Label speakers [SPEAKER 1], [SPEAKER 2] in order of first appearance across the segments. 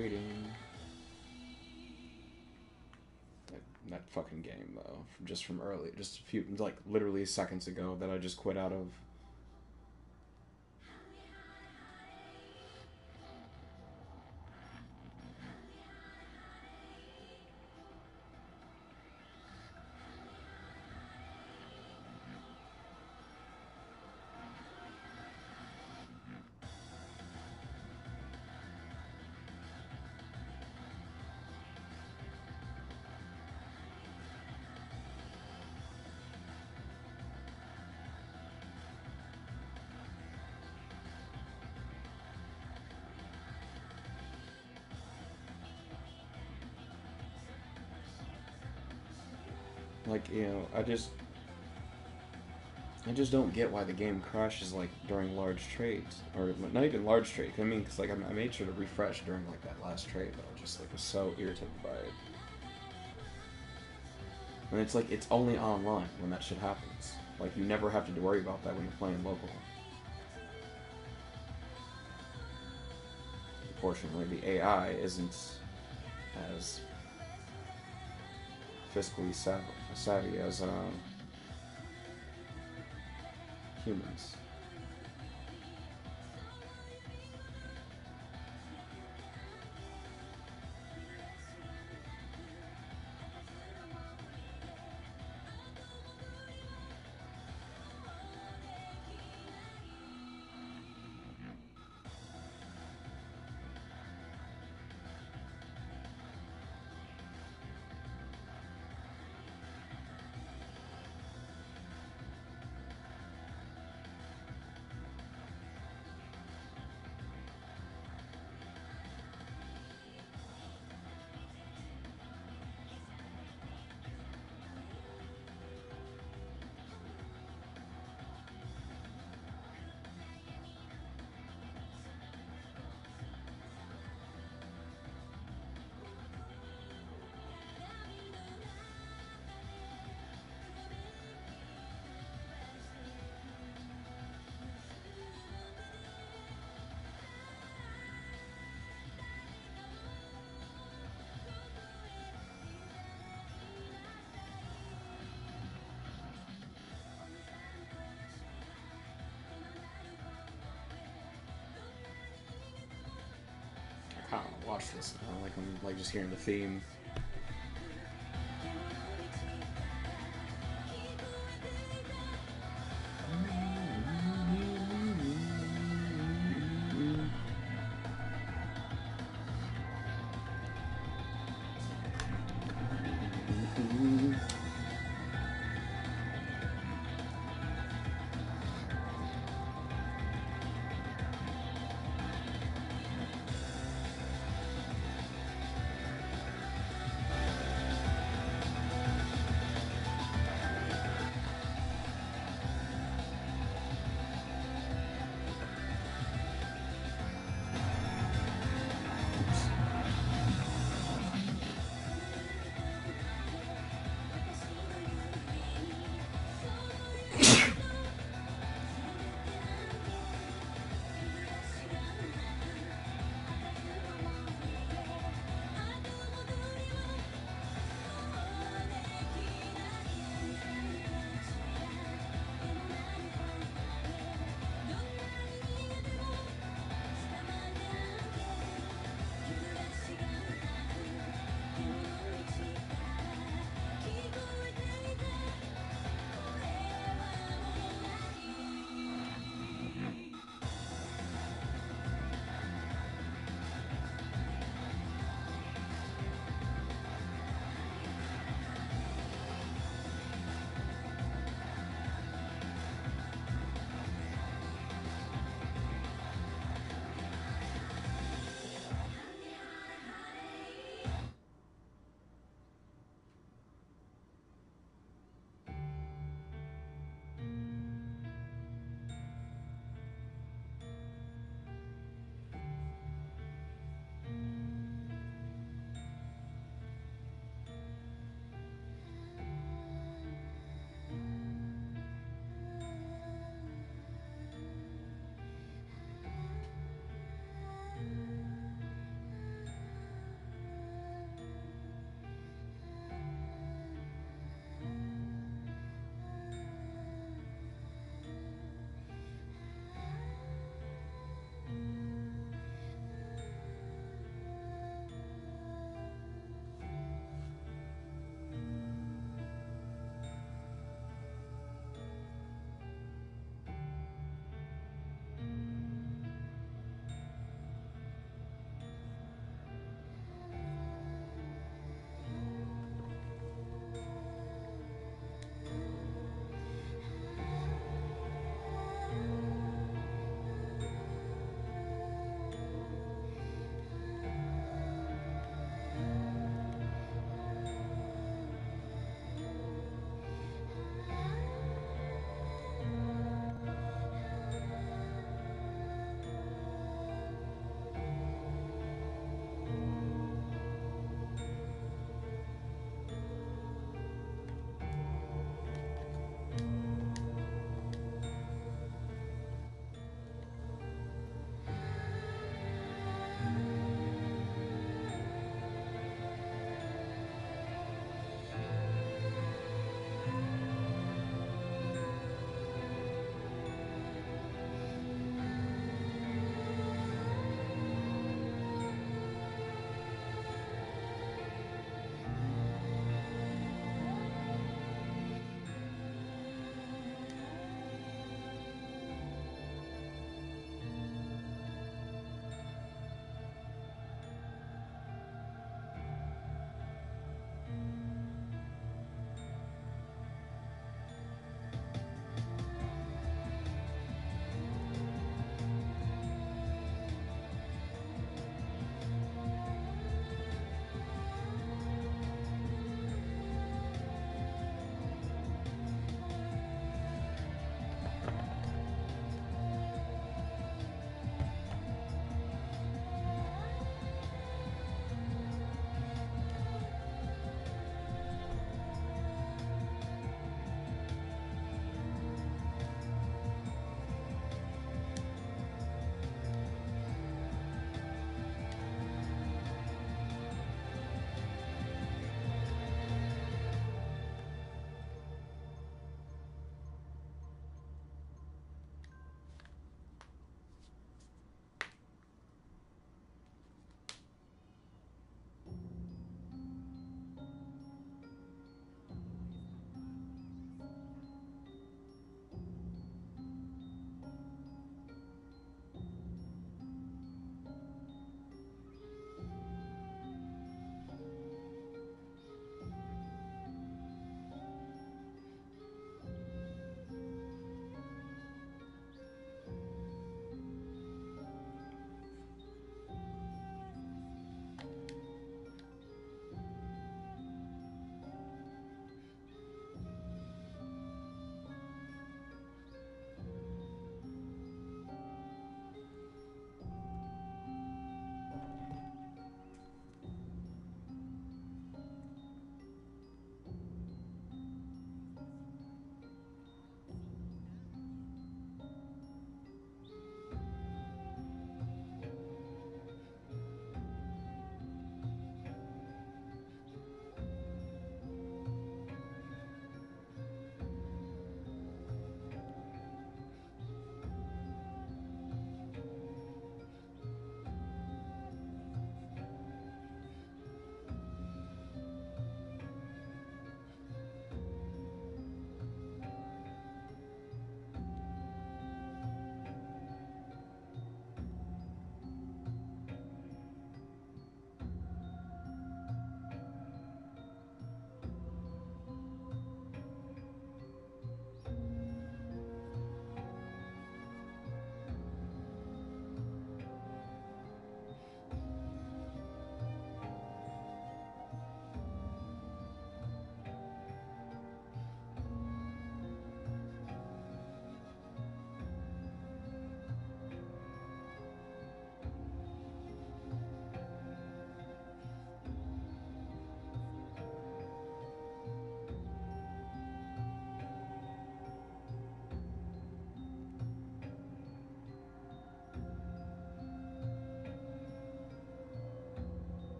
[SPEAKER 1] waiting. That fucking game though, just from early, just a few, like literally seconds ago that I just quit out of. Like, you know, I just don't get why the game crashes like during large trades, or not even large trade. I mean, cause like I made sure to refresh during like that last trade, but I just like was so irritated by it. And it's like it's only online when that shit happens. Like you never have to worry about that when you're playing local. Unfortunately, the AI isn't as fiscally savvy as humans. I kind of want to watch this. I'm like just hearing the theme.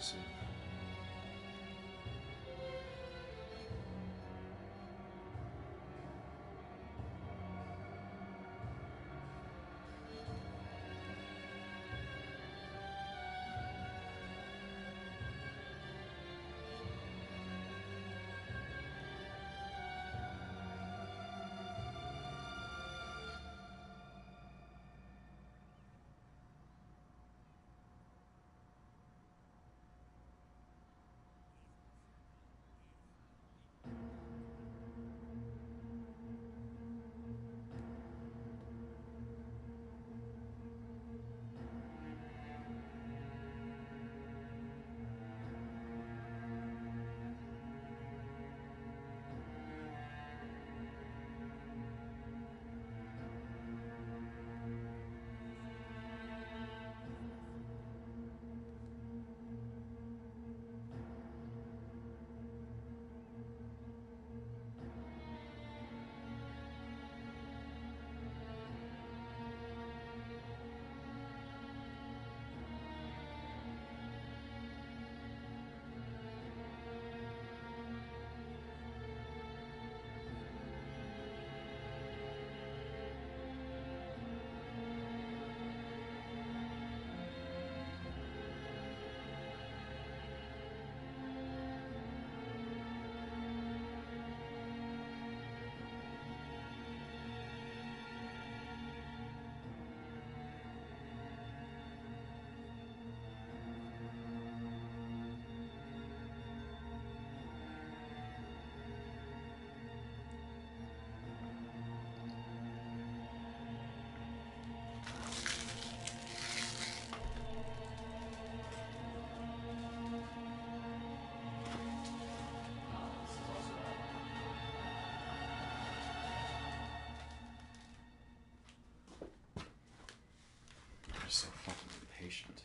[SPEAKER 1] see. So fucking impatient.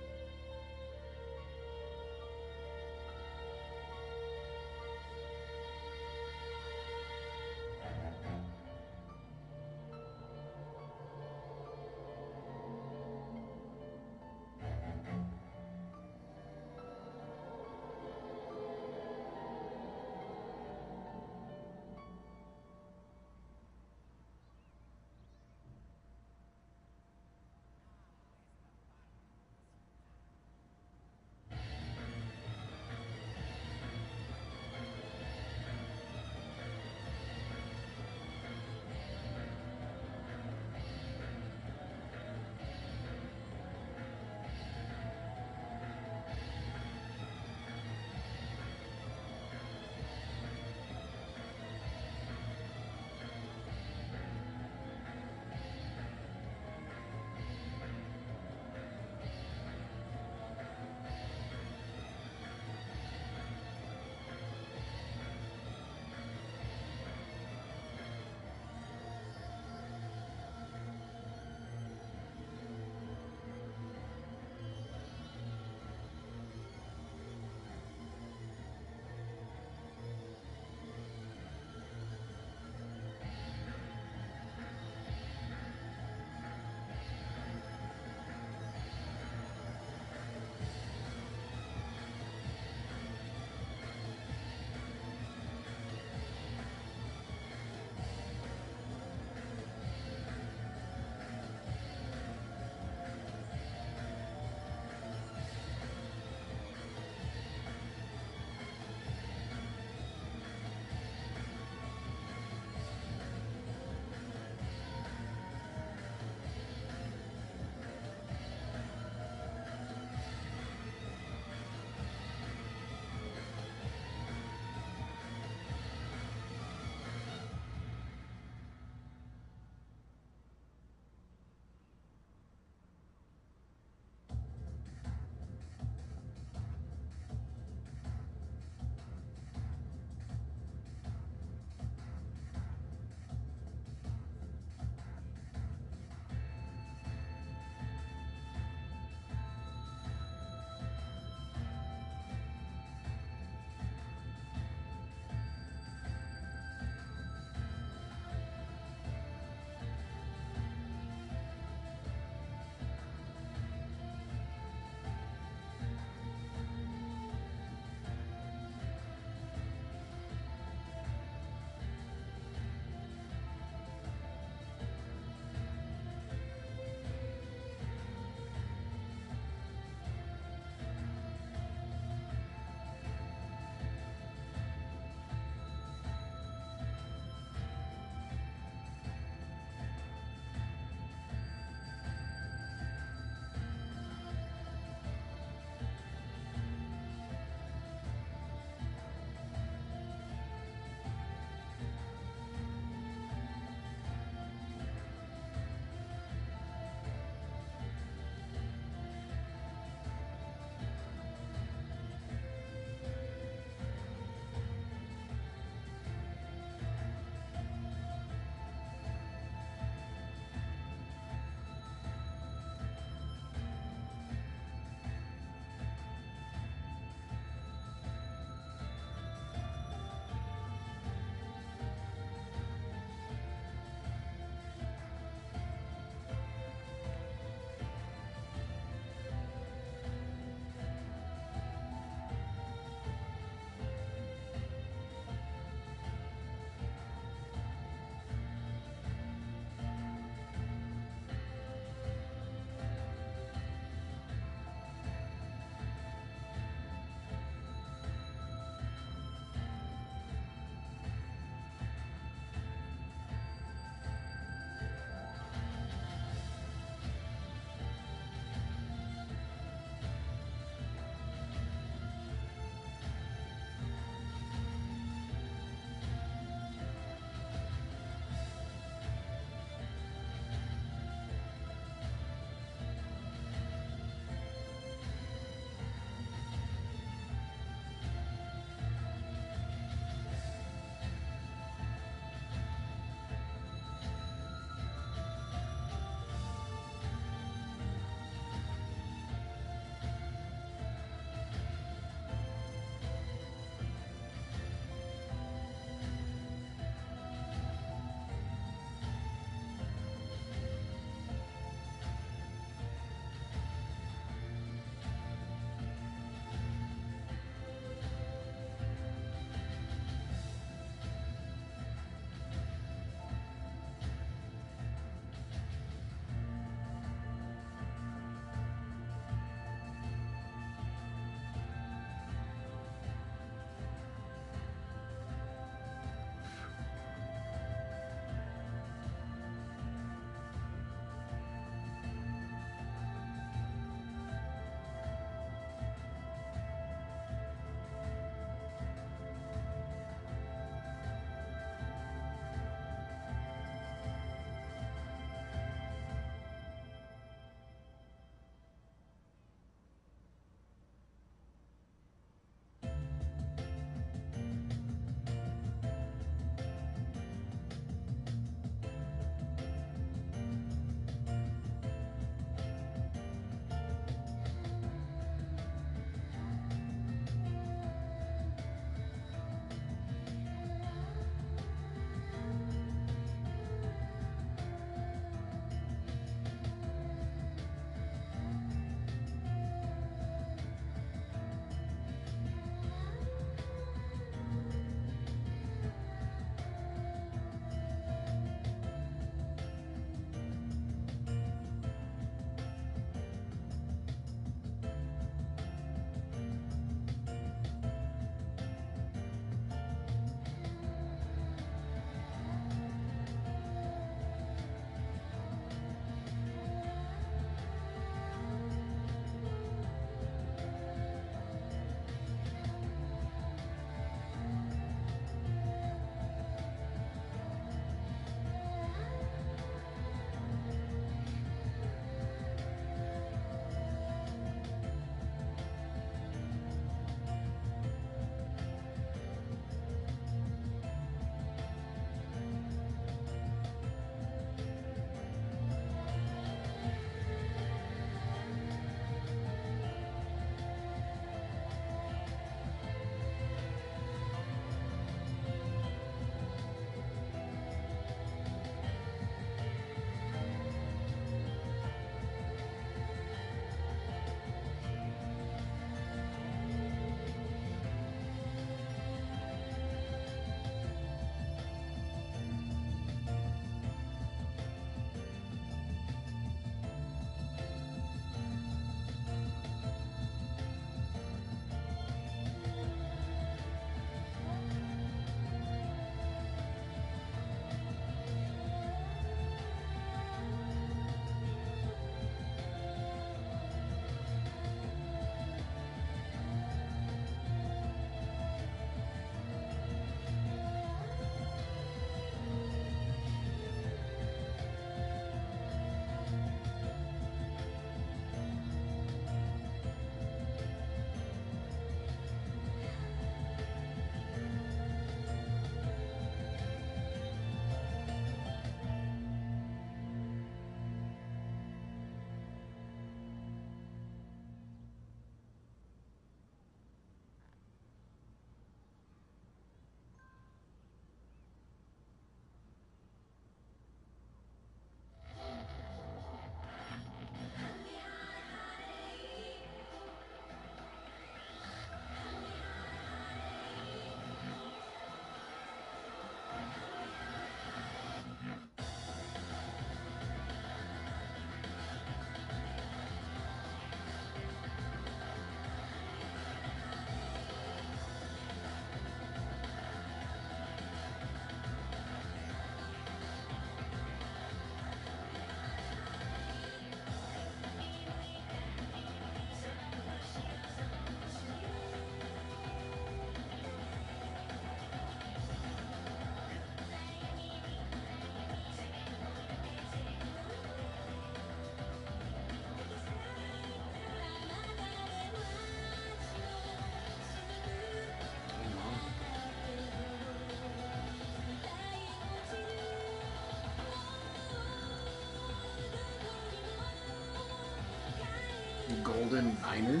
[SPEAKER 1] Golden Niner?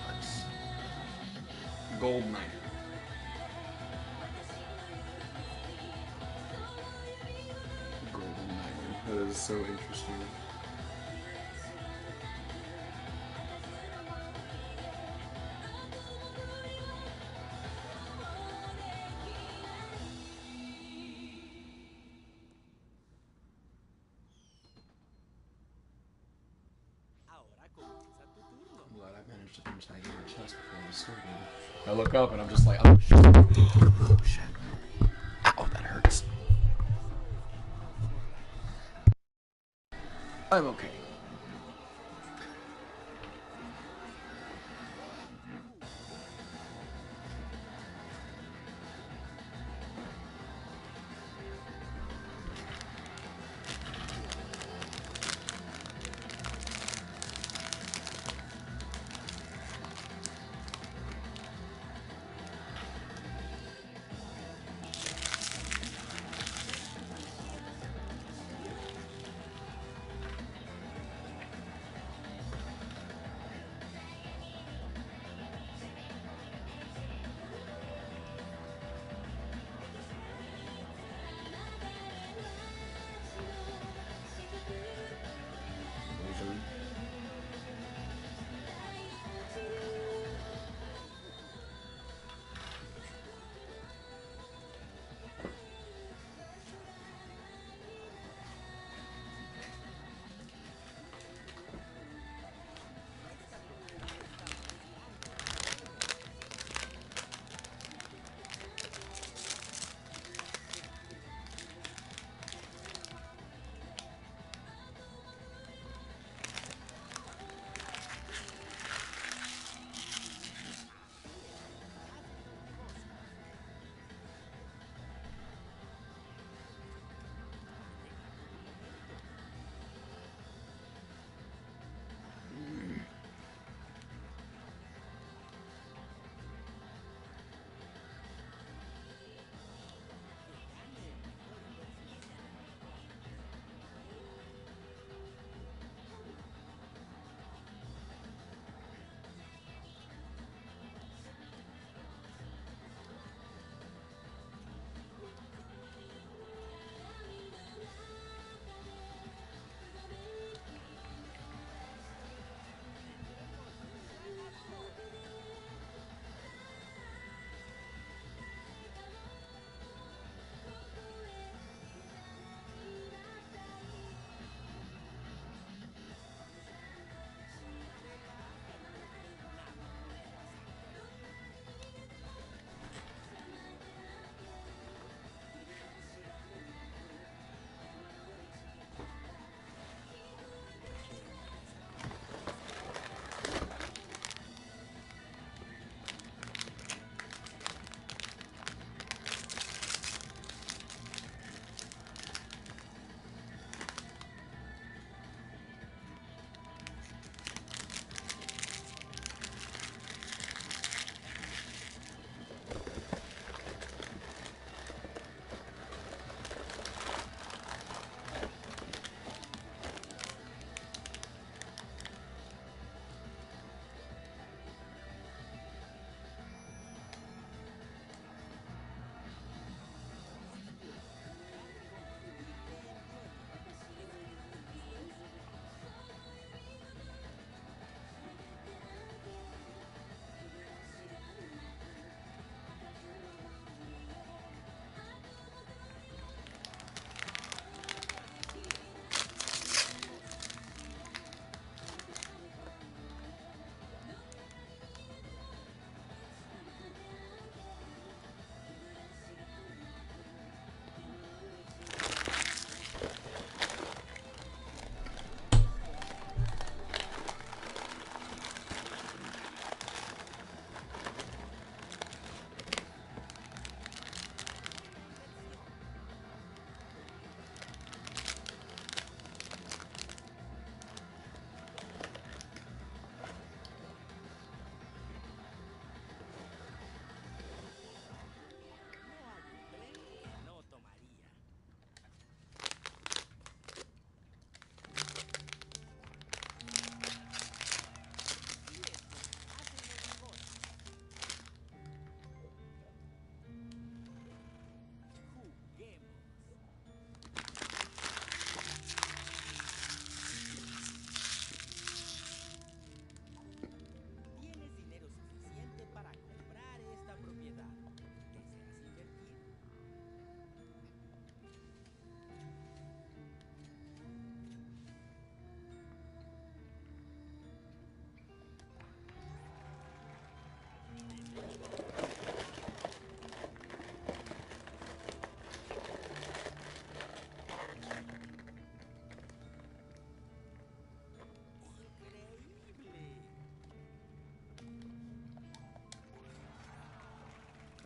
[SPEAKER 1] Let's... Gold Niner. Golden Niner. That is so interesting. I'm glad I managed to finish that game of chess before we started. I look up and I'm just like, oh shit. Oh shit. Ow, that hurts. I'm okay.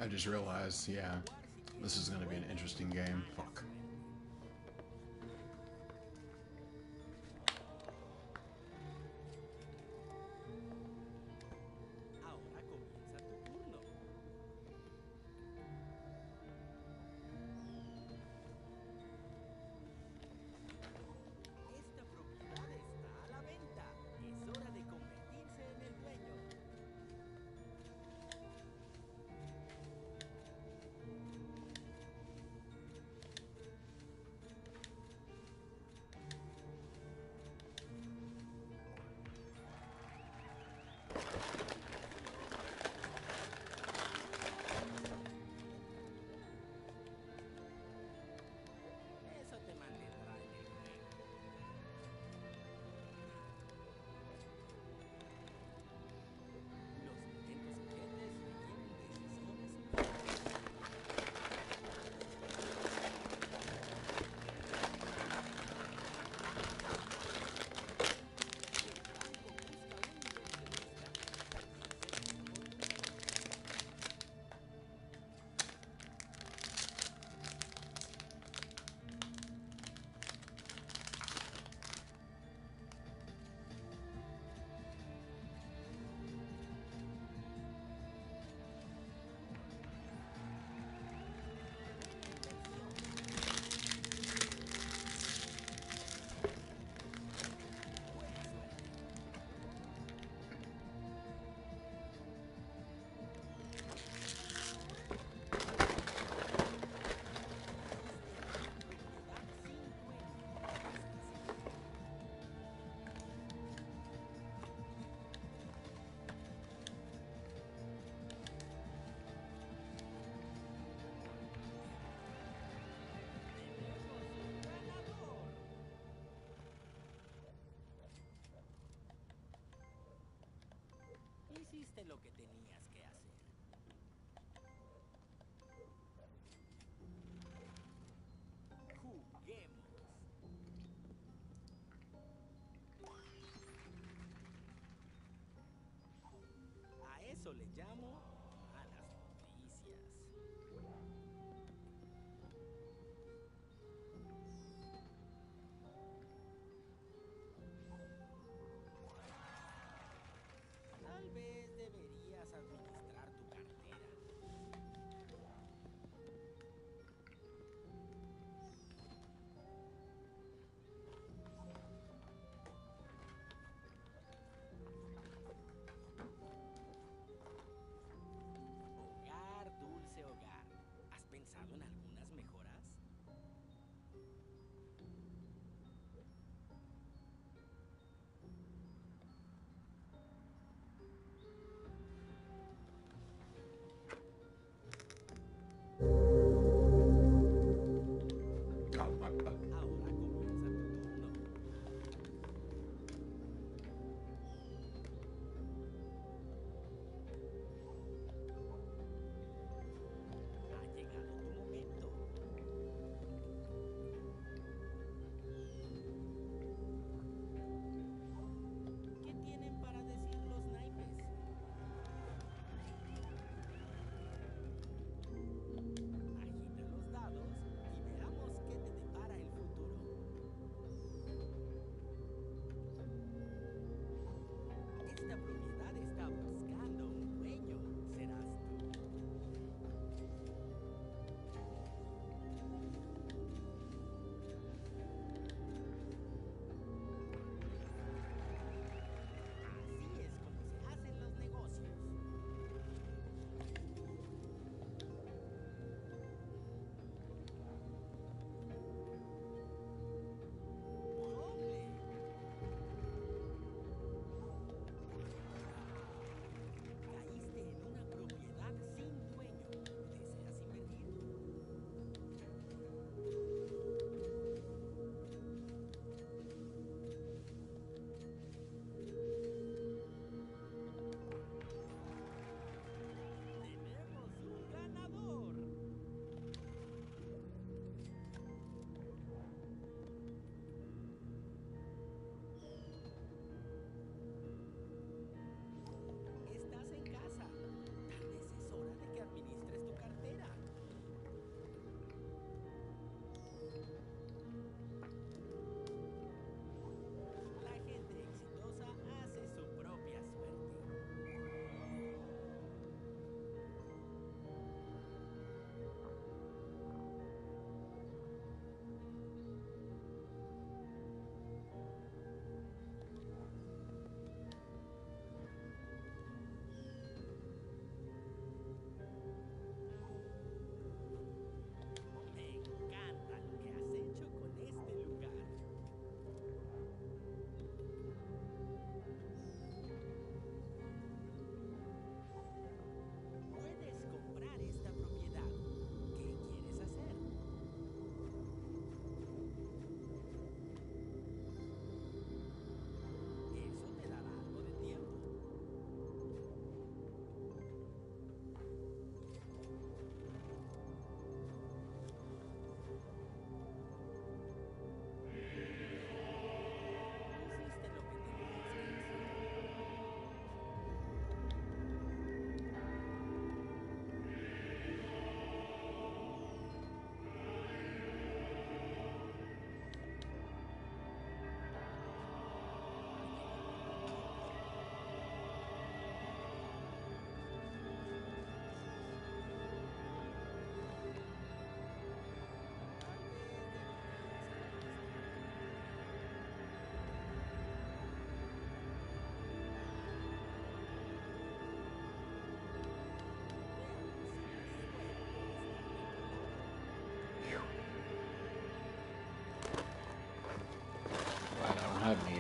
[SPEAKER 2] I just realized, yeah, this is gonna be an interesting game. Fuck.
[SPEAKER 3] Ahora comienza tu turno. Esta propiedad está a la venta. Es hora de convertirse en el dueño. Eso te mantendrá en el juego. Los eventos urgentes requieren decisiones urgentes. El banco busca un inversionista. Deshacerse por dinero. Buena inversión. Buena suerte. Existe una propiedad sin dueño. Deshácese de ella. Tenemos un ganador. Hiciste lo que tenías que hacer. Juguemos. A eso le llamo malas noticias. Tal vez deberías administrar tu cartera.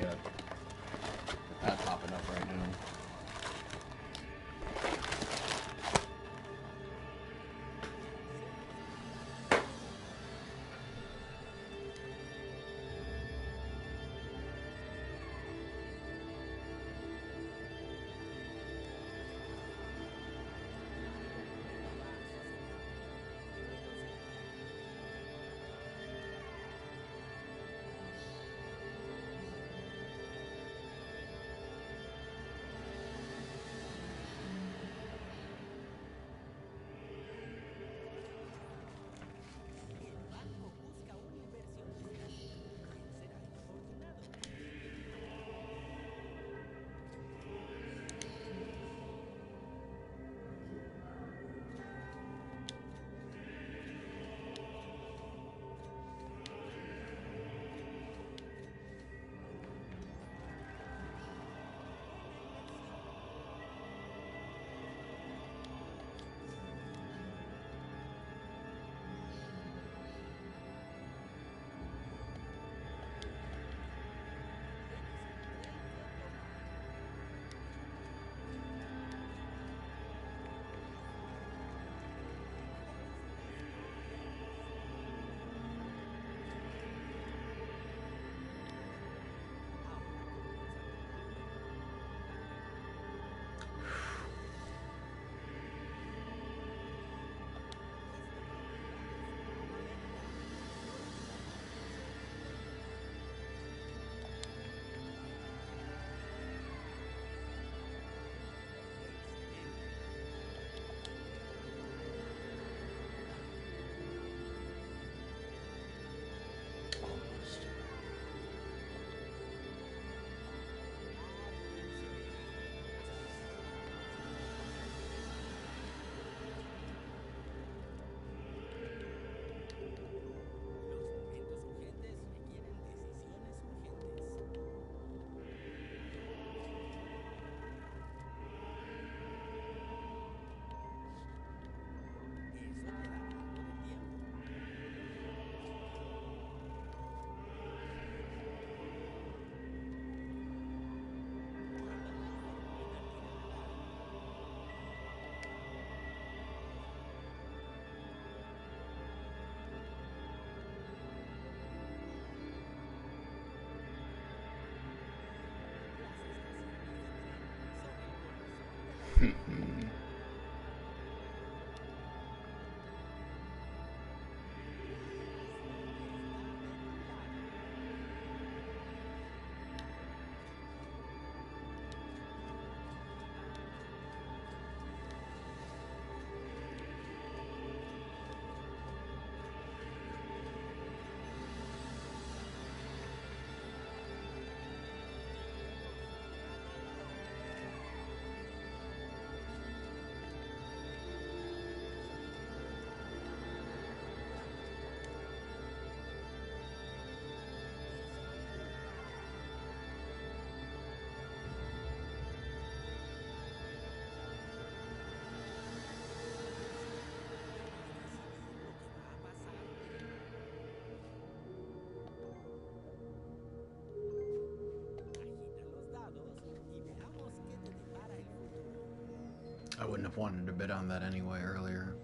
[SPEAKER 2] that popping up right now. I wouldn't have wanted to bid on that anyway earlier.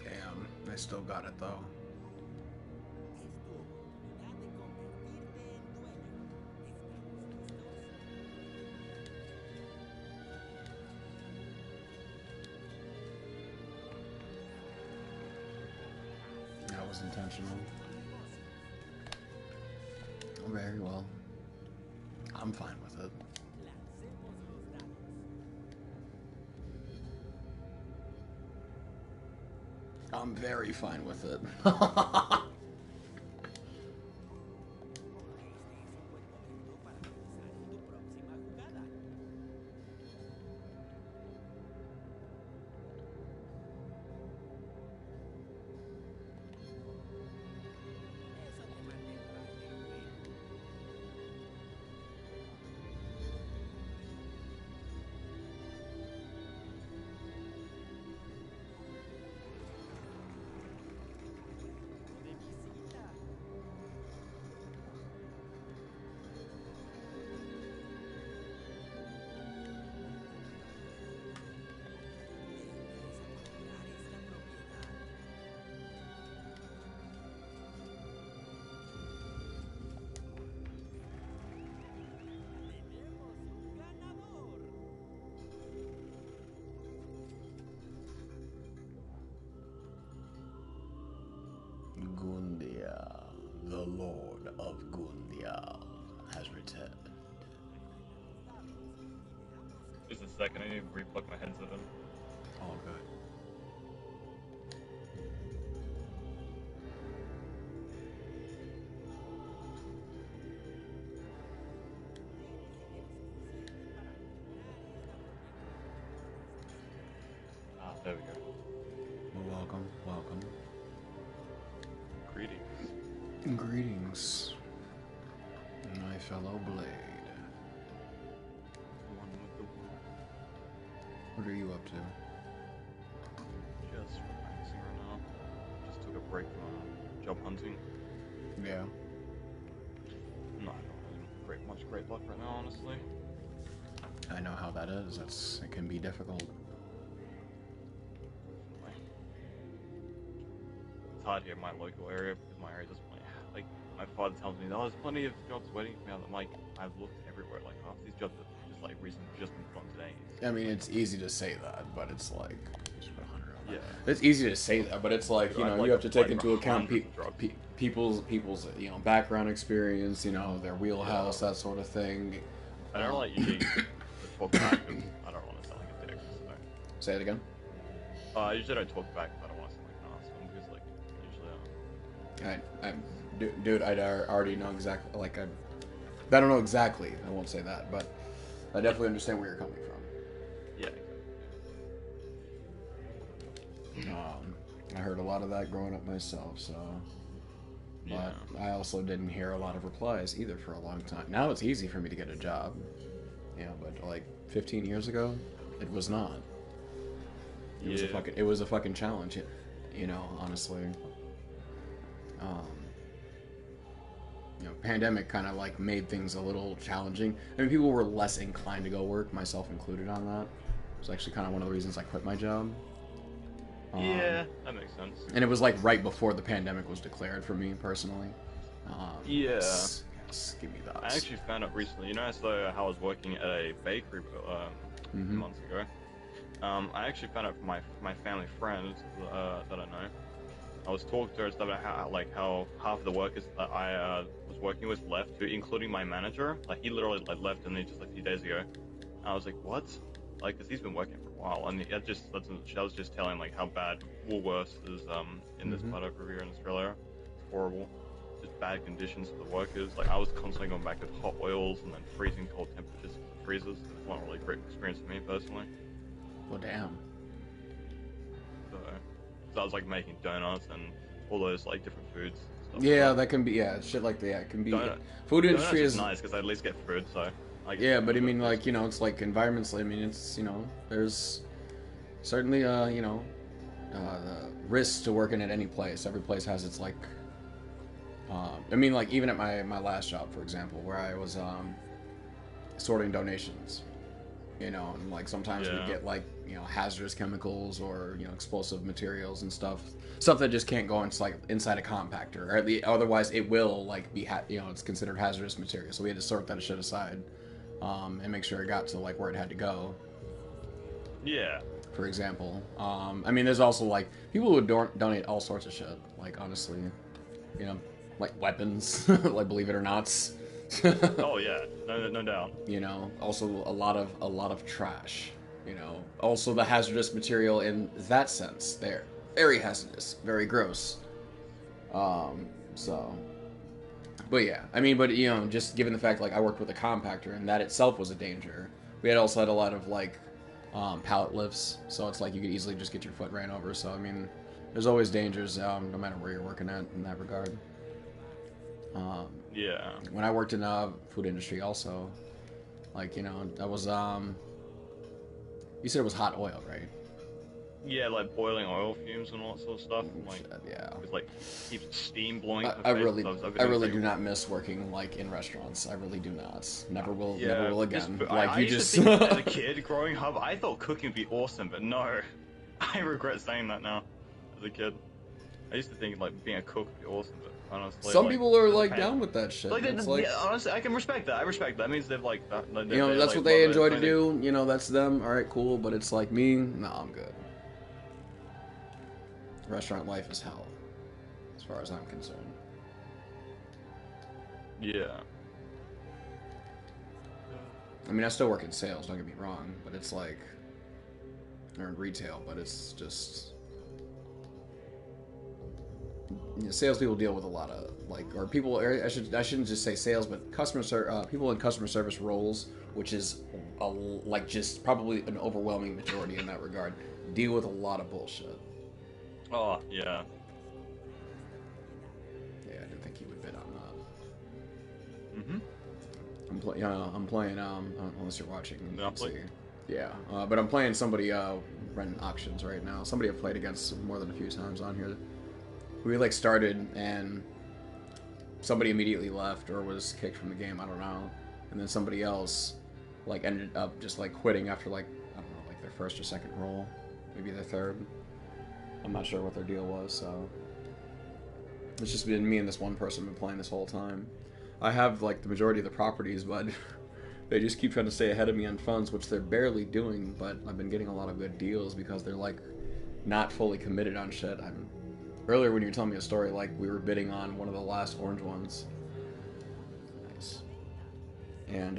[SPEAKER 2] Damn, I still got it though. That was intentional. Very well. I'm fine with it. I'm very fine with it.
[SPEAKER 3] Just a second, I need to re-plug my headset in.
[SPEAKER 2] All good.
[SPEAKER 3] Ah, there we go.
[SPEAKER 2] Well, welcome, welcome.
[SPEAKER 3] Greetings.
[SPEAKER 2] Greetings, my fellow blade.
[SPEAKER 3] One with the one.
[SPEAKER 2] What are you up to?
[SPEAKER 3] Just relaxing right now. Just took a break from job hunting.
[SPEAKER 2] Yeah.
[SPEAKER 3] Not really great luck right now, honestly.
[SPEAKER 2] I know how that is. It can be difficult.
[SPEAKER 3] It's hard here in my local area because my area doesn't really like. My father tells me, "Oh, there's plenty of jobs waiting for me." I'm like, I've looked everywhere. Like half these jobs have just like recently just been put on today.
[SPEAKER 2] I mean, it's easy to say that, but it's like just put 100 on that.
[SPEAKER 3] Yeah.
[SPEAKER 2] It's easy to say that, but it's like, you know, you have to take into account people's you know, background experience, you know, their wheelhouse, that sort of thing.
[SPEAKER 3] I don't like usually talk back. I don't want to sound like a dick. So.
[SPEAKER 2] Say it again.
[SPEAKER 3] I usually don't talk back. But I don't want to sound like an asshole because like usually.
[SPEAKER 2] Dude, I already know exactly. Like I don't know exactly. I won't say that, but I definitely understand where you're coming from.
[SPEAKER 3] Yeah.
[SPEAKER 2] I heard a lot of that growing up myself, so.
[SPEAKER 3] Yeah.
[SPEAKER 2] But I also didn't hear a lot of replies either for a long time. Now it's easy for me to get a job, you know, but like 15 years ago, it was not. It was a fucking challenge, you know, honestly. You know, pandemic kind of like made things a little challenging. I mean, people were less inclined to go work, myself included on that. It was actually kind of one of the reasons I quit my job.
[SPEAKER 3] Yeah, that makes sense.
[SPEAKER 2] And it was like right before the pandemic was declared for me personally.
[SPEAKER 3] Yeah.
[SPEAKER 2] Yes, give me that.
[SPEAKER 3] I actually found out recently, you know, so how I was working at a bakery a few months ago. I actually found out from my family friend that I know. I was talking to her about how half of the workers that I was working with left, including my manager. Like he literally like left and just like a few days ago. I was like, what? Like, cause he's been working for a while, and I was just telling like how bad Woolworths is in this part over here in Australia. It's horrible. Just bad conditions for the workers. Like I was constantly going back with hot oils and then freezing cold temperatures for the freezers. It's not a really great experience for me personally.
[SPEAKER 2] Well, damn.
[SPEAKER 3] So I was like making donuts and all those like different foods. Stuff
[SPEAKER 2] Yeah, that can be shit like that. Yeah, it can be. Food industry is
[SPEAKER 3] nice because I at least get food. So
[SPEAKER 2] yeah, but I mean, like, you know, it's like environments. I mean, it's, you know, there's certainly you know, risks to working at any place. Every place has its like. I mean, like even at my last job, for example, where I was sorting donations. You know, and like sometimes we get like, you know, hazardous chemicals or, you know, explosive materials and stuff that just can't go into like inside a compactor, or otherwise it will like be you know, it's considered hazardous material. So we had to sort that shit aside, and make sure it got to like where it had to go.
[SPEAKER 3] Yeah.
[SPEAKER 2] For example, I mean, there's also like people who donate all sorts of shit. Like honestly, you know, like weapons, like believe it or not.
[SPEAKER 3] Oh yeah, no doubt.
[SPEAKER 2] You know, also a lot of trash. You know, also the hazardous material in that sense. There, very hazardous, very gross. So, but yeah, I mean, but you know, just given the fact like I worked with a compactor and that itself was a danger. We had also had a lot of like pallet lifts, so it's like you could easily just get your foot ran over. So I mean, there's always dangers, no matter where you're working at in that regard.
[SPEAKER 3] Yeah.
[SPEAKER 2] When I worked in the food industry, also, like, you know, that was you said it was hot oil, right?
[SPEAKER 3] Yeah, like boiling oil fumes and all that sort of stuff. Like,
[SPEAKER 2] yeah.
[SPEAKER 3] It's like keeps steam blowing.
[SPEAKER 2] I really do not miss working like in restaurants. I really do not. Never will.
[SPEAKER 3] Yeah,
[SPEAKER 2] never will again.
[SPEAKER 3] I used to think as a kid growing up, I thought cooking would be awesome, but no, I regret saying that now. As a kid, I used to think like being a cook would be awesome, but honestly,
[SPEAKER 2] some
[SPEAKER 3] like,
[SPEAKER 2] people are like down with that shit.
[SPEAKER 3] Like, yeah, honestly, I can respect that. I respect that. That means they've like,
[SPEAKER 2] you know, that's what they enjoy to do. You know, that's them. All right, cool. But it's like me. No, I'm good. Restaurant life is hell, as far as I'm concerned.
[SPEAKER 3] Yeah.
[SPEAKER 2] I mean, I still work in sales. Don't get me wrong, but it's like, or in retail, but it's just. Salespeople deal with a lot of or people. I shouldn't just say sales, but people in customer service roles, which is just probably an overwhelming majority in that regard, deal with a lot of bullshit.
[SPEAKER 3] Oh yeah.
[SPEAKER 2] Yeah, I didn't think he would bid on that.
[SPEAKER 3] Mhm.
[SPEAKER 2] I'm playing. Unless you're watching, you can
[SPEAKER 3] Monopoly?
[SPEAKER 2] see. Yeah, but I'm playing somebody renting auctions right now. Somebody I've played against more than a few times on here. We started and somebody immediately left or was kicked from the game. I don't know, and then somebody else ended up just quitting after I don't know their first or second roll, maybe their third. I'm not sure what their deal was. So it's just been me and this one person been playing this whole time. I have the majority of the properties, but they just keep trying to stay ahead of me on funds, which they're barely doing. But I've been getting a lot of good deals because they're not fully committed on shit. Earlier when you were telling me a story, we were bidding on one of the last orange ones. Nice. And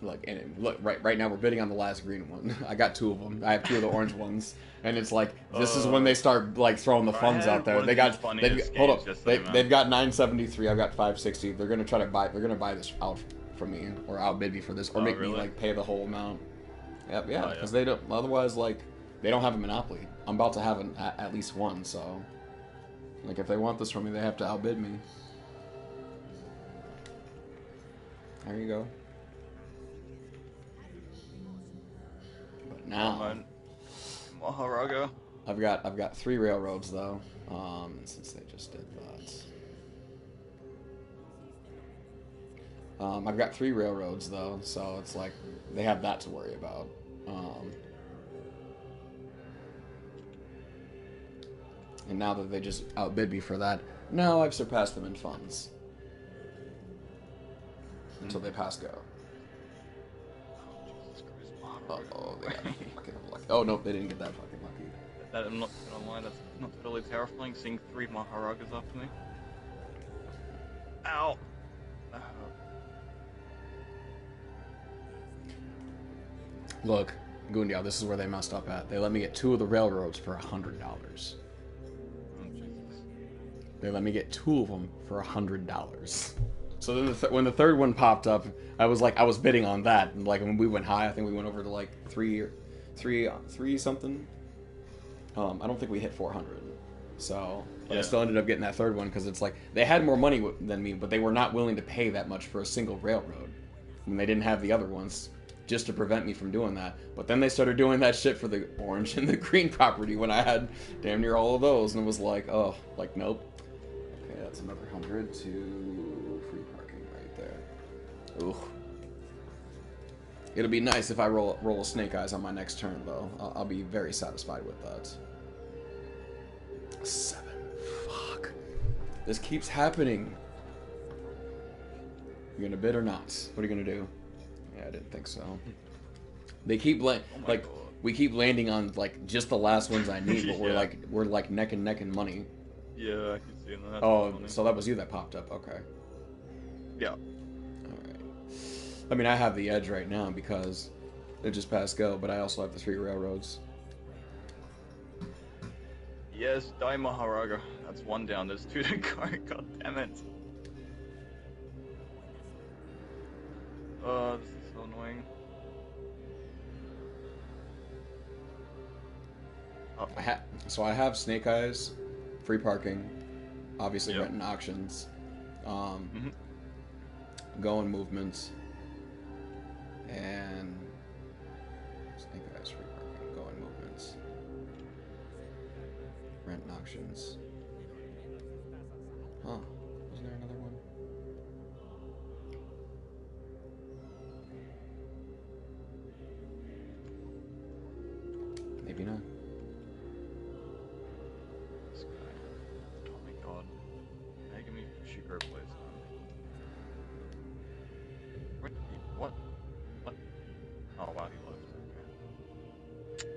[SPEAKER 2] right now we're bidding on the last green one. I got 2 of them. I have 2 of the orange ones, and it's this is when they start throwing the funds out there. They've got 973. I've got 560. They're gonna buy this out from me or outbid me for this or make me pay the whole amount. Yep, yeah, because they don't. Otherwise, they don't have a monopoly. I'm about to have at least one. So, if they want this from me, they have to outbid me. There you go. But now,
[SPEAKER 3] Maharaga.
[SPEAKER 2] I've got 3 railroads though. Since they just did that. I've got 3 railroads though, so it's they have that to worry about. And now that they just outbid me for that, now I've surpassed them in funds. Until they pass go. Uh-oh, they got fucking lucky. Oh, no, they didn't get that fucking lucky.
[SPEAKER 3] I'm not gonna lie, that's not totally terrifying, seeing 3 Maharagas after me. Ow!
[SPEAKER 2] Look, Gundiao, this is where they messed up at. They let me get 2 of the railroads for $100. They let me get 2 of them for $100. So then when the third one popped up, I was bidding on that, and when we went high, I think we went over to 3 something. I don't think we hit 400. So, but I still ended up getting that third one because it's they had more money than me, but they were not willing to pay that much for a single railroad, and they didn't have the other ones just to prevent me from doing that. But then they started doing that shit for the orange and the green property when I had damn near all of those, and it was nope. Okay, that's another 100 to free parking right there. Ooh. It'll be nice if I roll a snake eyes on my next turn, though. I'll be very satisfied with that. 7. Fuck. This keeps happening. You gonna bid or not? What are you gonna do? Yeah, I didn't think so. They keep we keep landing on just the last ones I need, but we're neck and neck in money.
[SPEAKER 3] Yeah, I can see that.
[SPEAKER 2] Oh, so that was you that popped up. Okay.
[SPEAKER 3] Yeah.
[SPEAKER 2] Alright. I mean, I have the edge right now because it just passed go, but I also have the 3 railroads.
[SPEAKER 3] Yes, die Maharaga. That's 1 down. There's 2 to go. God damn it. This is so annoying. Oh.
[SPEAKER 2] So I have snake eyes, free parking, obviously renting auctions, going movements, and snake eyes, free parking, going movements, renting auctions. Huh? Wasn't there another one? Maybe not.
[SPEAKER 3] This guy. Oh my god. Making me sugar place. What? What? Oh wow, he left. Okay.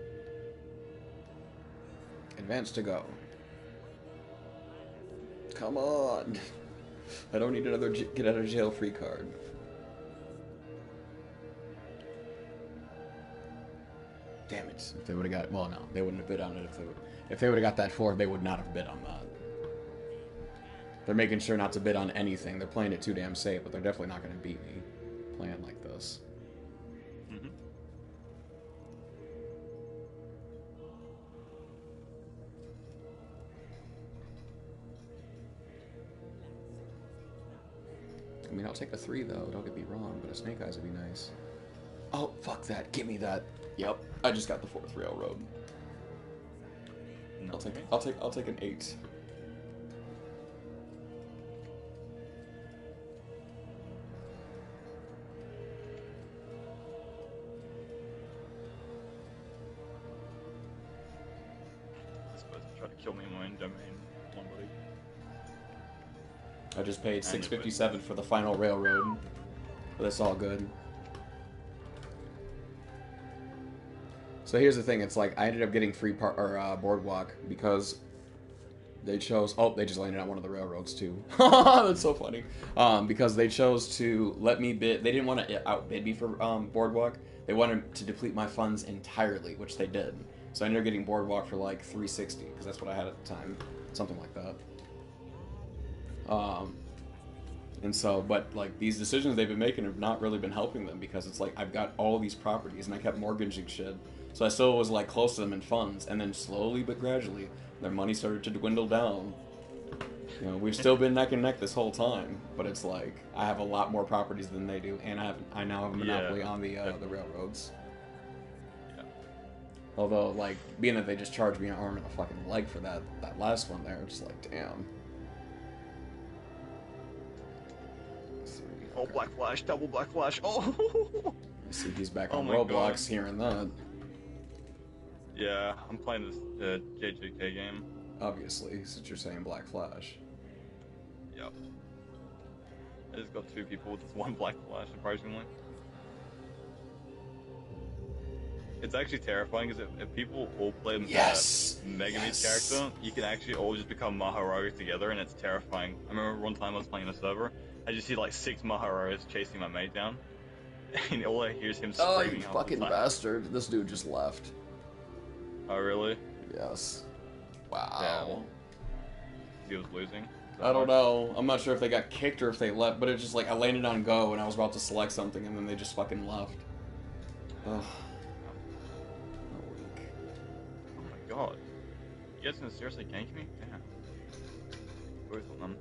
[SPEAKER 2] Advance to go. Come on.
[SPEAKER 1] I don't need another get out of jail free card.
[SPEAKER 2] Damn it! If they would have got, well, no, they wouldn't have bid on it. If they would have got that 4, they would not have bid on that. They're making sure not to bid on anything. They're playing it too damn safe, but they're definitely not going to beat me playing like this.
[SPEAKER 3] Mm-hmm.
[SPEAKER 2] I mean, I'll take a 3 though. Don't get me wrong, but a Snake Eyes would be nice. Oh, fuck that! Give me that. Yep, I just got the 4th railroad.
[SPEAKER 3] No.
[SPEAKER 2] I'll take an 8.
[SPEAKER 3] I suppose they try to kill me in my own domain. Somebody.
[SPEAKER 2] I just paid $6.57 for the final railroad, but that's all good. So here's the thing: it's like I ended up getting free boardwalk because they chose. Oh, they just landed on one of the railroads too. That's so funny. Because they chose to let me bid. They didn't want to outbid me for boardwalk. They wanted to deplete my funds entirely, which they did. So I ended up getting boardwalk for like $360 because that's what I had at the time, something like that. And so, but like these decisions they've been making have not really been helping them because it's like I've got all these properties and I kept mortgaging shit. So I still was like close to them in funds, and then slowly but gradually their money started to dwindle down. You know, we've still been neck and neck this whole time, but it's like I have a lot more properties than they do, and I now have a monopoly on the railroads.
[SPEAKER 3] Yeah.
[SPEAKER 2] Although, like, being that they just charged me an arm and a fucking leg for that last one there, it's like, damn.
[SPEAKER 3] Oh, Black Flash, double Black Flash. Oh.
[SPEAKER 2] I see he's back
[SPEAKER 3] Oh
[SPEAKER 2] on
[SPEAKER 3] my
[SPEAKER 2] Roblox
[SPEAKER 3] God.
[SPEAKER 2] hearing that.
[SPEAKER 3] Yeah, I'm playing this J2K game.
[SPEAKER 2] Obviously, since you're saying Black Flash.
[SPEAKER 3] Yep. I just got 2 people with one Black Flash, surprisingly. It's actually terrifying because if people all play Megumi's character, you can actually all just become Maharagas together, and it's terrifying. I remember one time I was playing in a server, I just see like 6 Maharagas chasing my mate down, and all I hear is him
[SPEAKER 2] Oh,
[SPEAKER 3] screaming.
[SPEAKER 2] you
[SPEAKER 3] half
[SPEAKER 2] fucking
[SPEAKER 3] the time.
[SPEAKER 2] bastard. This dude just left.
[SPEAKER 3] Oh, really?
[SPEAKER 2] Yes. Wow.
[SPEAKER 3] He was losing.
[SPEAKER 2] I don't know. I'm not sure if they got kicked or if they left, but it's just like I landed on go and I was about to select something and then they just fucking left. Ugh.
[SPEAKER 3] Oh my god. You guys gonna seriously gank me? Damn. Both of them.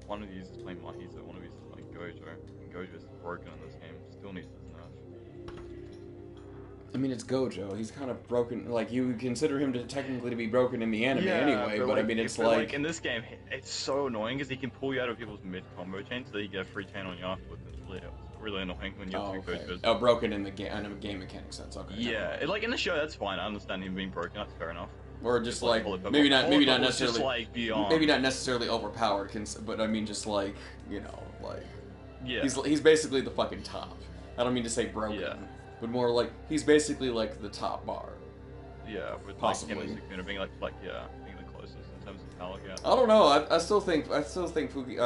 [SPEAKER 3] One of these is playing Mahisa, one of these is playing Gojo. And Gojo is broken in this game. Still needs his nerf.
[SPEAKER 2] I mean, it's Gojo. He's kind of broken. Like, you would consider him to technically be broken in the anime anyway, but
[SPEAKER 3] like,
[SPEAKER 2] I mean, it's
[SPEAKER 3] like in this game, it's so annoying because he can pull you out of people's mid combo chains so that you get a free chain on you afterwards. It's really annoying when you have 2 Gojos.
[SPEAKER 2] Oh, broken in the game mechanic sense. Okay.
[SPEAKER 3] Yeah, like in the show, that's fine. I understand him being broken. That's fair enough.
[SPEAKER 2] Or just like maybe not necessarily
[SPEAKER 3] like beyond.
[SPEAKER 2] Maybe not necessarily overpowered, but I mean just like like
[SPEAKER 3] yeah.
[SPEAKER 2] He's basically the fucking top. I don't mean to say broken, but more like he's basically like the top bar.
[SPEAKER 3] Yeah, with
[SPEAKER 2] possibly
[SPEAKER 3] like him and Sukuna being like being the closest in terms of talent. Yeah.
[SPEAKER 2] I don't know. I still think Fuki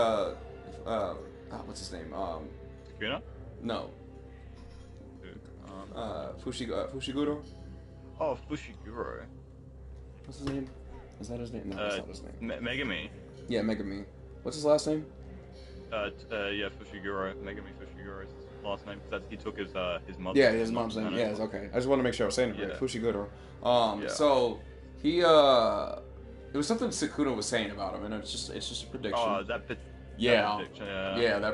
[SPEAKER 2] what's his name?
[SPEAKER 3] Sukuna?
[SPEAKER 2] No. Fushiguro?
[SPEAKER 3] Oh, Fushiguro.
[SPEAKER 2] What's his name? Is that his name? No, that's not his name.
[SPEAKER 3] Megami.
[SPEAKER 2] Yeah, Megami. What's his last name?
[SPEAKER 3] Yeah, Fushiguro. Megami Fushiguro is his last name. Because he took his mother.
[SPEAKER 2] Yeah, his mom's name. Yeah, it's okay. I just want to make sure I was saying it right. Fushiguro. So he it was something Sukuna was saying about him, and it's just a prediction.
[SPEAKER 3] Oh, that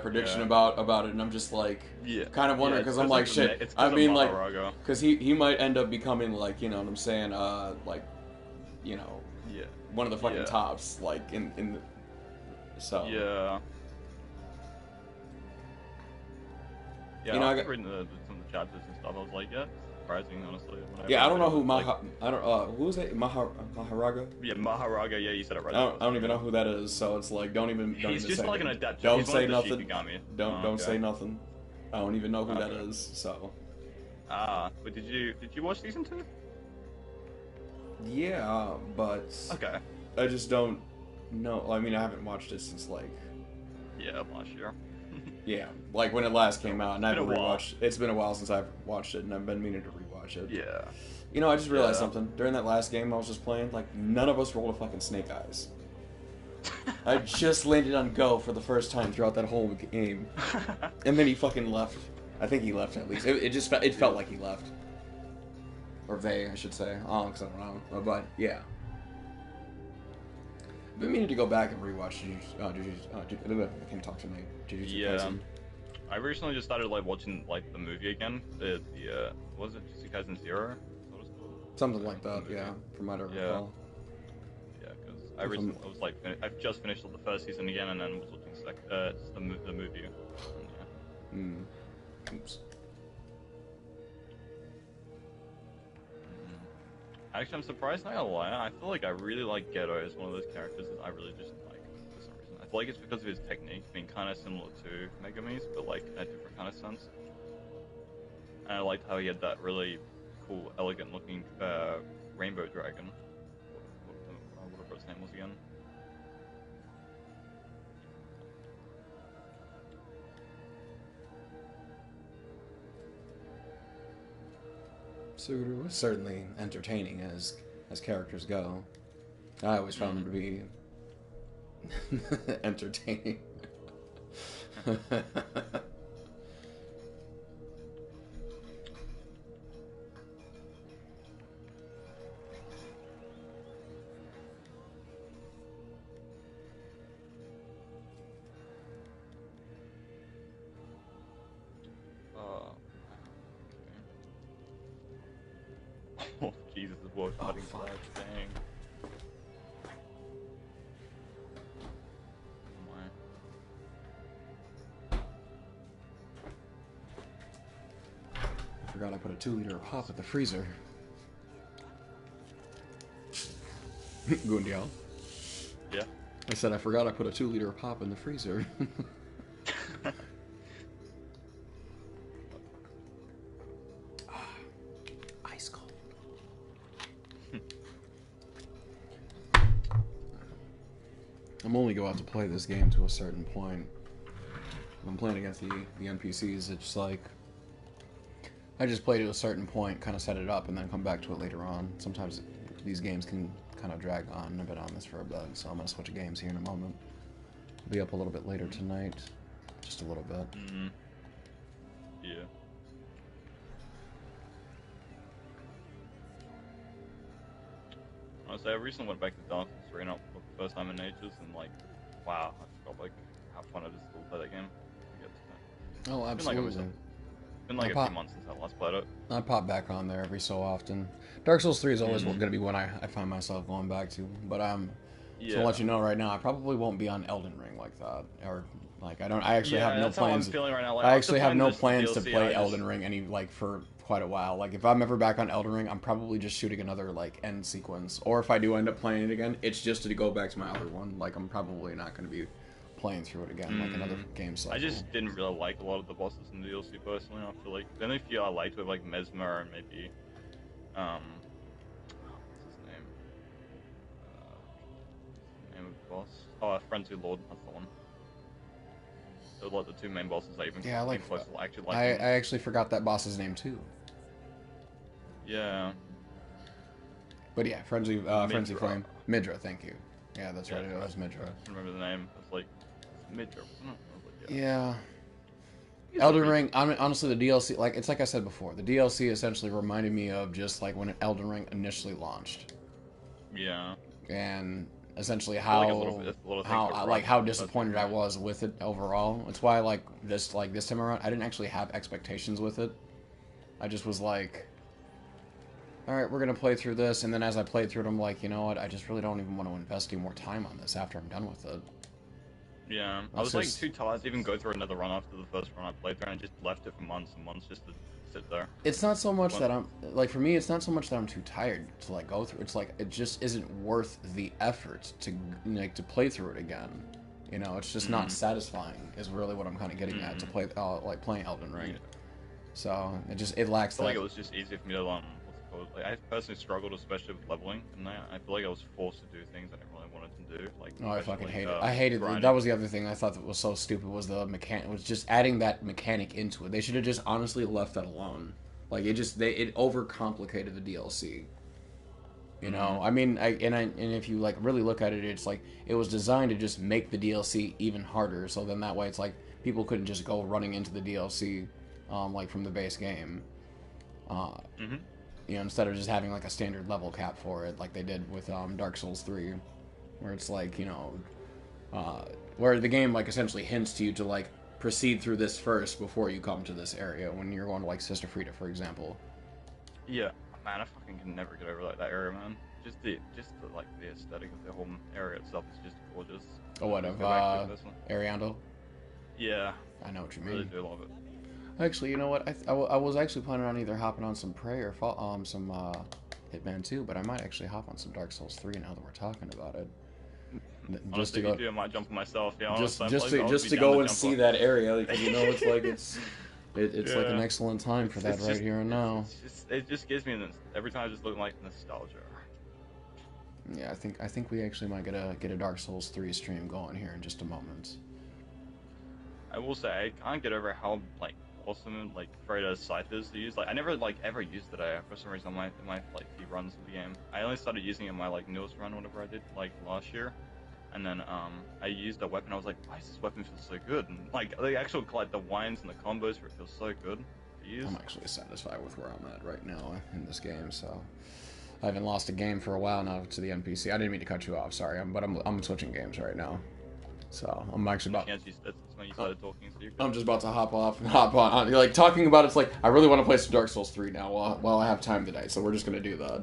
[SPEAKER 3] prediction
[SPEAKER 2] about it, and I'm just like kind of wondering because I'm like shit. I mean like because he might end up becoming like what I'm saying like one of the fucking tops like in the so
[SPEAKER 3] I got reading some of the chapters and stuff. I was like surprising honestly.
[SPEAKER 2] I don't know who who is it Maharaga?
[SPEAKER 3] Yeah, Maharaga. Yeah, you said it right.
[SPEAKER 2] I don't even know who that is. So it's like don't even
[SPEAKER 3] He's just
[SPEAKER 2] say
[SPEAKER 3] like an adept.
[SPEAKER 2] Don't say nothing.
[SPEAKER 3] Shikigami.
[SPEAKER 2] Don't say nothing. I don't even know who that is. So.
[SPEAKER 3] But did you watch season 2?
[SPEAKER 2] Yeah, but
[SPEAKER 3] okay.
[SPEAKER 2] I just don't know. I mean, I haven't watched it since like
[SPEAKER 3] Yeah, last year.
[SPEAKER 2] Yeah, like when it last came out, and I haven't
[SPEAKER 3] been a while.
[SPEAKER 2] rewatched. It's been a while since I've watched it, and I've been meaning to rewatch it.
[SPEAKER 3] Yeah.
[SPEAKER 2] You know, I just realized
[SPEAKER 3] Yeah.
[SPEAKER 2] something during that last game I was just playing. Like, none of us rolled a fucking snake eyes. I just landed on go for the first time throughout that whole game, and then he fucking left. I think he left at least. It felt like he left, or they, I should say. Because I don't know. But yeah, I've been meaning to go back and rewatch. I can't talk tonight.
[SPEAKER 3] Yeah. I recently just started like watching like the movie again. The was it Jujutsu Kaisen Zero? What was it called?
[SPEAKER 2] Something like that. Yeah, from what I recall.
[SPEAKER 3] Yeah, because I recently I was like I've just finished the first season again, and then was watching the movie. And, yeah.
[SPEAKER 2] Oops.
[SPEAKER 3] Actually, I'm surprised. Not gonna lie, I feel like I really like Geto as one of those characters that I really just like for some reason. I feel like it's because of his technique being kind of similar to Megumi's, but like in a different kind of sense. And I liked how he had that really cool, elegant-looking rainbow dragon. Whatever its name was again.
[SPEAKER 2] Suguru was certainly entertaining as characters go. I always found him to be entertaining.
[SPEAKER 3] Oh, Jesus, the world cutting
[SPEAKER 2] fuck.
[SPEAKER 3] flash, dang.
[SPEAKER 2] I forgot I put a 2-liter of pop at the freezer. Gundial.
[SPEAKER 3] Yeah.
[SPEAKER 2] I said I forgot I put a 2-liter of pop in the freezer. Ice cold. I'm only go out to play this game to a certain point. When I'm playing against the NPCs, it's like I just play to a certain point, kind of set it up, and then come back to it later on. Sometimes these games can kind of drag on. I've been on this for a bit, so I'm gonna switch games here in a moment. I'll be up a little bit later tonight, just a little bit.
[SPEAKER 3] Mm-hmm. Yeah. Honestly, I recently went back to Dark Souls 3 for the first time in ages, and like, wow, I forgot like how fun it is to play that game.
[SPEAKER 2] Oh, absolutely.
[SPEAKER 3] It's been like a few months since I last played it.
[SPEAKER 2] I pop back on there every so often. Dark Souls 3 is always going to be one I find myself going back to. But so I'll let you know right now, I probably won't be on Elden Ring like that, or like I actually have no plans.
[SPEAKER 3] Right now. Like,
[SPEAKER 2] I actually have no plans to play Elden Ring for quite a while. Like if I'm ever back on Elden Ring, I'm probably just shooting another like end sequence, or if I do end up playing it again, it's just to go back to my other one. Like I'm probably not going to be playing through it again like another game cycle.
[SPEAKER 3] I just didn't really like a lot of the bosses in the DLC personally. I feel like the only few I liked were like Mesmer and maybe what's his name? Name of the boss? Oh, Frenzy Lord. That's the one. They were like the two main bosses I even
[SPEAKER 2] I actually forgot that boss's name too.
[SPEAKER 3] Yeah.
[SPEAKER 2] But yeah, Frenzy Flame. Midra, thank you. Yeah, that's right. It was Midra.
[SPEAKER 3] I remember the name. It's like Midra.
[SPEAKER 2] Yeah. Elden Ring, honestly, the DLC, like it's like I said before, the DLC essentially reminded me of just like when Elden Ring initially launched.
[SPEAKER 3] Yeah.
[SPEAKER 2] And essentially how disappointed I was with it overall. It's why this time around, I didn't actually have expectations with it. I just was like, all right, we're gonna play through this, and then as I played through it, I'm like, you know what? I just really don't even want to invest any more time on this after I'm done with it.
[SPEAKER 3] Yeah, I was like too tired to even go through another run after the first run I played through, and I just left it for months and months just to sit there.
[SPEAKER 2] It's not so much that I'm like, for me, it's not so much that I'm too tired to like go through. It's like it just isn't worth the effort to play through it again. You know, it's just not satisfying. Is really what I'm kind of getting at to play playing Elden Ring. Yeah. So it lacks.
[SPEAKER 3] I feel like it was just easier for me to Like, I personally struggled, especially with leveling, and I feel like I was forced to do things I didn't really want wanted to do. Like,
[SPEAKER 2] oh, I fucking
[SPEAKER 3] especially,
[SPEAKER 2] hate it. I hated
[SPEAKER 3] grinding.
[SPEAKER 2] that. Was the other thing I thought that was so stupid was the mechanic. Was just adding that mechanic into it. They should have just honestly left that alone. Like it overcomplicated the DLC. You know, I mean, and if you like really look at it, it's like it was designed to just make the DLC even harder. So then that way, it's like people couldn't just go running into the DLC, like from the base game. You know, instead of just having like a standard level cap for it, like they did with Dark Souls 3, where it's like, you know, where the game like essentially hints to you to like proceed through this first before you come to this area when you're going to like Sister Frida, for example.
[SPEAKER 3] Yeah, man, I fucking can never get over like that area, man. Just the like the aesthetic of the whole area itself is just gorgeous.
[SPEAKER 2] Oh, what of Ariando?
[SPEAKER 3] Yeah,
[SPEAKER 2] I know what you
[SPEAKER 3] I
[SPEAKER 2] mean.
[SPEAKER 3] really do love it.
[SPEAKER 2] Actually, you know what? I was actually planning on either hopping on some Prey or some Hitman 2, but I might actually hop on some Dark Souls 3 now that we're talking about it.
[SPEAKER 3] Just to go, I might jump myself. Yeah,
[SPEAKER 2] just to go and see that area, because you know it's like it's like an excellent time for that right here and now.
[SPEAKER 3] It just gives me every time I just look like nostalgia.
[SPEAKER 2] Yeah, I think we actually might get a Dark Souls 3 stream going here in just a moment.
[SPEAKER 3] I will say I can't get over how like awesome like Freda's scythe is to use. Like I never like ever used it for some reason in my like few runs of the game. I only started using it in my like newest run, whatever I did like last year, and then I used a weapon. I was like, why does this weapon feel so good? And like the actual like the winds and the combos for it feel so good to use.
[SPEAKER 2] I'm actually satisfied with where I'm at right now in this game, so. I haven't lost a game for a while now to the NPC. I didn't mean to cut you off, sorry, but I'm switching games right now. So I'm actually about.
[SPEAKER 3] That's when you started talking. So
[SPEAKER 2] I'm just about to hop off and hop on. Like talking about it's like I really want to play some Dark Souls 3 now while I have time today. So we're just gonna do that.